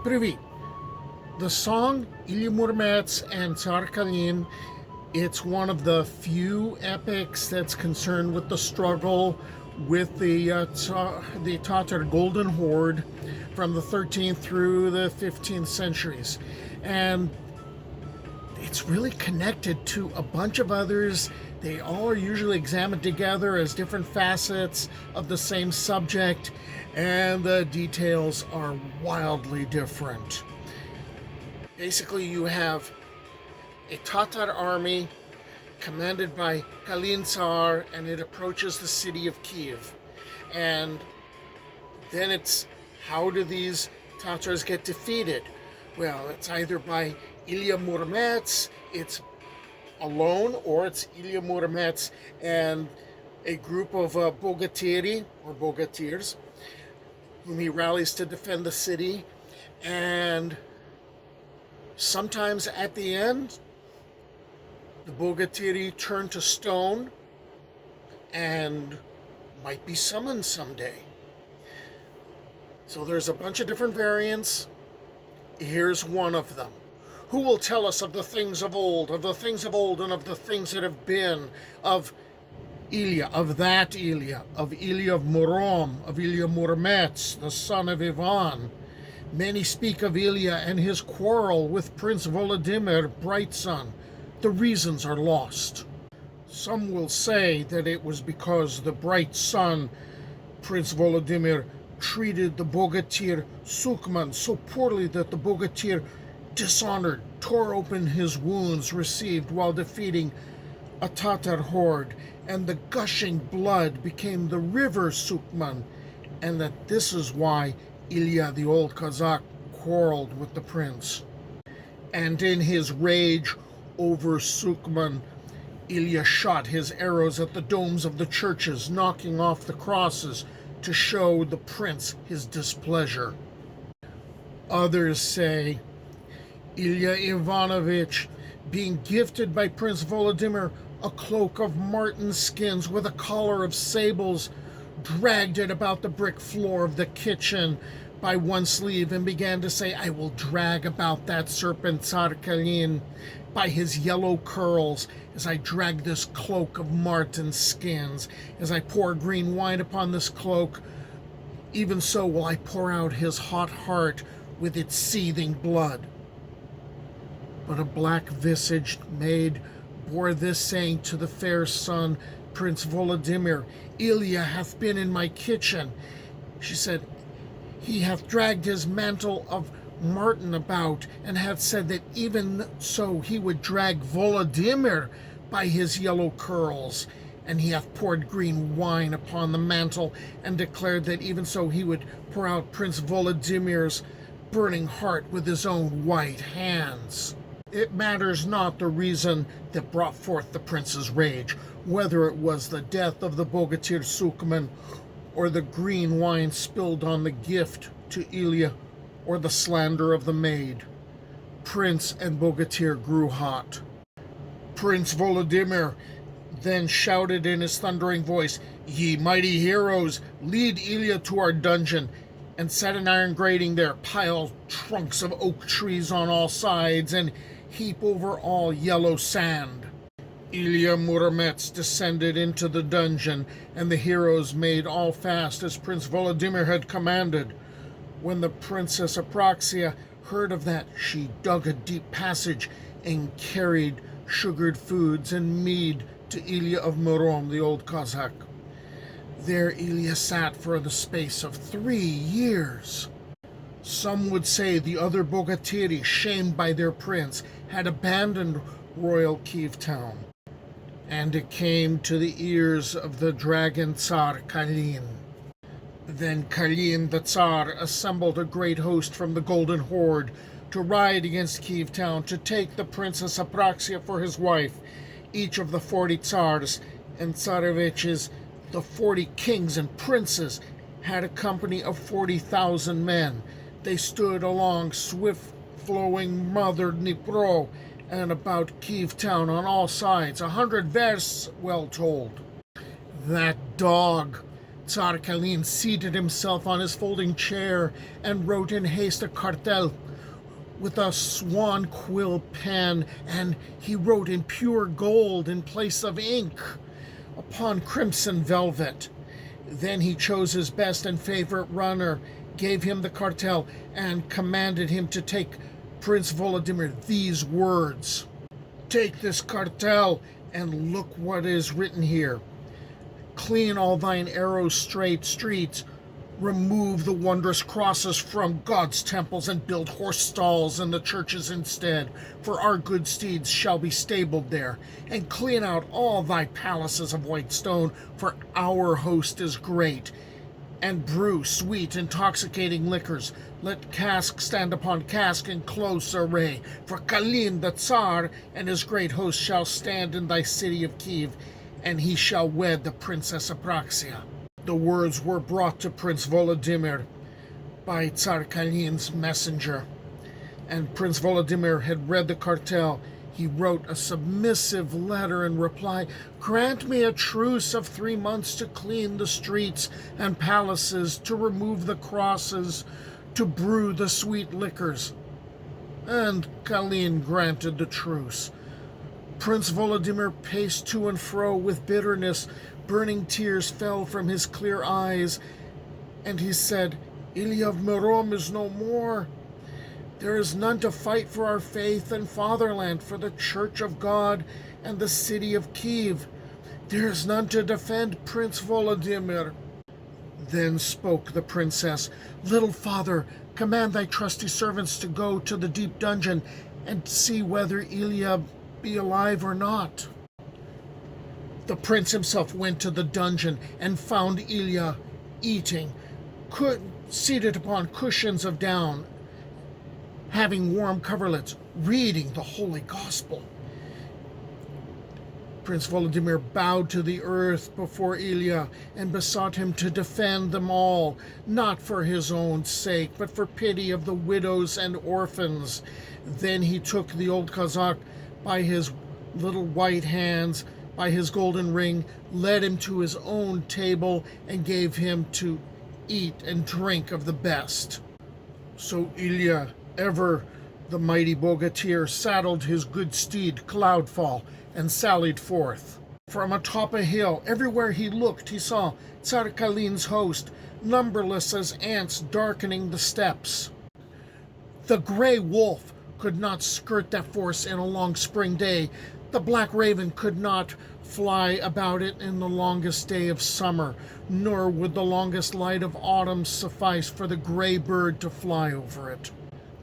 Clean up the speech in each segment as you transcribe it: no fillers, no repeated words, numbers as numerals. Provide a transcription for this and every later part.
Привет! The song Ilya Muromets and Tsar Kalin, it's one of the few epics that's concerned with the struggle with the Tatar Golden Horde from the 13th through the 15th centuries. And it's really connected to a bunch of others. They all are usually examined together as different facets of the same subject, and the details are wildly different. Basically, you have a Tatar army commanded by Kalin Tsar, and it approaches the city of Kyiv. And then it's, how do these Tatars get defeated? Well, it's either by Ilya Muromets, it's alone, or it's Ilya Muromets and a group of Bogatyri, or Bogatyrs, whom he rallies to defend the city. And sometimes at the end, the Bogatyri turn to stone and might be summoned someday. So there's a bunch of different variants. Here's one of them. Who will tell us of the things of old, and of the things that have been, of Ilya, of that Ilya, of Ilya of Murom, of Ilya Muromets, the son of Ivan. Many speak of Ilya and his quarrel with Prince Volodymyr, bright son. The reasons are lost. Some will say that it was because the bright son, Prince Volodymyr, treated the Bogatyr Sukman so poorly that the Bogatyr, dishonored, tore open his wounds received while defeating a Tatar horde, and the gushing blood became the river Sukman, and that this is why Ilya, the old Cossack, quarreled with the prince. And in his rage over Sukman, Ilya shot his arrows at the domes of the churches, knocking off the crosses to show the prince his displeasure. Others say Ilya Ivanovich, being gifted by Prince Volodymyr a cloak of marten skins with a collar of sables, dragged it about the brick floor of the kitchen by one sleeve and began to say, "I will drag about that serpent Tsar Kalin by his yellow curls as I drag this cloak of marten skins. As I pour green wine upon this cloak, even so will I pour out his hot heart with its seething blood." But a black-visaged maid bore this saying to the fair son, Prince Volodymyr, "Ilya hath been in my kitchen." She said, "He hath dragged his mantle of marten about, and hath said that even so he would drag Volodymyr by his yellow curls. And he hath poured green wine upon the mantle, and declared that even so he would pour out Prince Volodymyr's burning heart with his own white hands." It matters not the reason that brought forth the prince's rage, whether it was the death of the Bogatyr Sukman, or the green wine spilled on the gift to Ilya, or the slander of the maid. Prince and Bogatyr grew hot. Prince Volodymyr then shouted in his thundering voice, "Ye mighty heroes, lead Ilya to our dungeon, and set an iron grating there, pile trunks of oak trees on all sides, and heap over all yellow sand." Ilya Muromets descended into the dungeon, and the heroes made all fast as Prince Volodymyr had commanded. When the Princess Apraxia heard of that, she dug a deep passage and carried sugared foods and mead to Ilya of Murom, the old Cossack. There Ilya sat for the space of 3 years. Some would say the other Bogatyri, shamed by their prince, had abandoned royal Kyiv town. And it came to the ears of the dragon Tsar Kalin. Then Kalin the Tsar assembled a great host from the Golden Horde to ride against Kyiv town, to take the Princess Apraxia for his wife. Each of the 40 Tsars and Tsareviches, the 40 kings and princes, had a company of 40,000 men. They stood along swift-flowing Mother Dnipro and about Kyiv town on all sides, 100 versts well told. That dog, Tsar Kalin seated himself on his folding chair and wrote in haste a cartel with a swan quill pen, and he wrote in pure gold in place of ink upon crimson velvet. Then he chose his best and favorite runner, gave him the cartel, and commanded him to take Prince Volodymyr these words: "Take this cartel, and look what is written here. Clean all thine arrows straight streets, remove the wondrous crosses from God's temples, and build horse stalls in the churches instead, for our good steeds shall be stabled there. And clean out all thy palaces of white stone, for our host is great. And brew sweet, intoxicating liquors. Let cask stand upon cask in close array, for Kalin the Tsar and his great host shall stand in thy city of Kyiv, and he shall wed the Princess Apraxia." The words were brought to Prince Volodymyr by Tsar Kalin's messenger, and Prince Volodymyr had read the cartel. He wrote a submissive letter in reply: "Grant me a truce of 3 months to clean the streets and palaces, to remove the crosses, to brew the sweet liquors." And Kalin granted the truce. Prince Volodymyr paced to and fro with bitterness. Burning tears fell from his clear eyes, and he said, "Ilya of Murom is no more. There is none to fight for our faith and fatherland, for the Church of God and the city of Kyiv. There is none to defend Prince Volodymyr." Then spoke the princess: "Little father, command thy trusty servants to go to the deep dungeon and see whether Ilya be alive or not." The prince himself went to the dungeon and found Ilya eating, seated upon cushions of down, having warm coverlets, reading the Holy Gospel. Prince Volodymyr bowed to the earth before Ilya and besought him to defend them all, not for his own sake, but for pity of the widows and orphans. Then he took the old Cossack by his little white hands, by his golden ring, led him to his own table, and gave him to eat and drink of the best. So Ilya, ever the mighty Bogatyr, saddled his good steed Cloudfall and sallied forth. From atop a hill, everywhere he looked, he saw Tsar Kalin's host, numberless as ants darkening the steppes. The gray wolf could not skirt that forest in a long spring day. The black raven could not fly about it in the longest day of summer, nor would the longest light of autumn suffice for the gray bird to fly over it.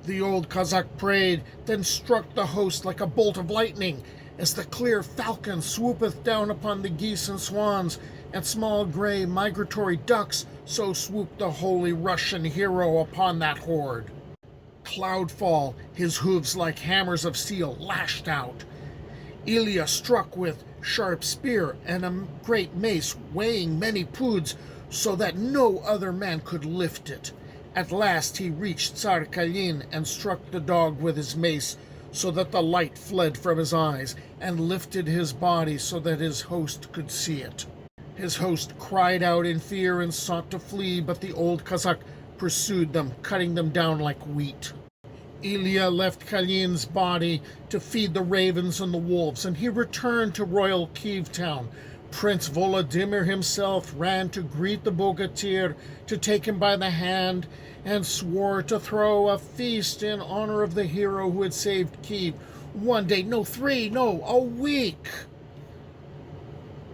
The old Cossack prayed, then struck the host like a bolt of lightning, as the clear falcon swoopeth down upon the geese and swans and small gray migratory ducks, so swooped the holy Russian hero upon that horde. Cloudfall, his hooves like hammers of steel, lashed out. Ilya struck with sharp spear and a great mace weighing many poods, so that no other man could lift it. At last he reached Tsar Kalin and struck the dog with his mace, so that the light fled from his eyes, and lifted his body so that his host could see it. His host cried out in fear and sought to flee, but the old Cossack pursued them, cutting them down like wheat. Ilya left Kalin's body to feed the ravens and the wolves, and he returned to royal Kyiv town. Prince Volodymyr himself ran to greet the Bogatyr, to take him by the hand, and swore to throw a feast in honor of the hero who had saved Kyiv. 1 day, no 3, no, a week.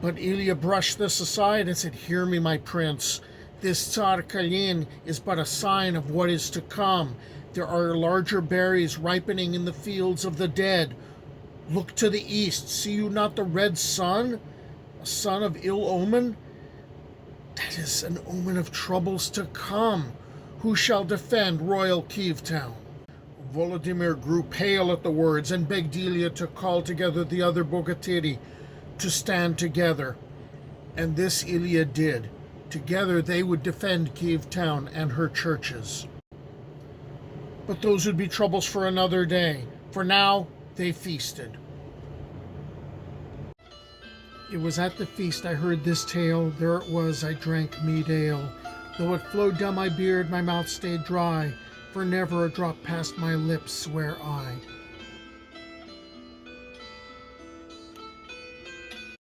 But Ilya brushed this aside and said, "Hear me, my prince. This Tsar Kalin is but a sign of what is to come. There are larger berries ripening in the fields of the dead. Look to the east. See you not the red sun? A sun of ill omen? That is an omen of troubles to come. Who shall defend royal Kyiv town?" Volodymyr grew pale at the words and begged Ilya to call together the other Bogatyri to stand together. And this Ilya did. Together they would defend Kyiv town and her churches. But those would be troubles for another day. For now, they feasted. It was at the feast I heard this tale, there it was I drank mead ale. Though it flowed down my beard, my mouth stayed dry, for never a drop passed my lips, swear I.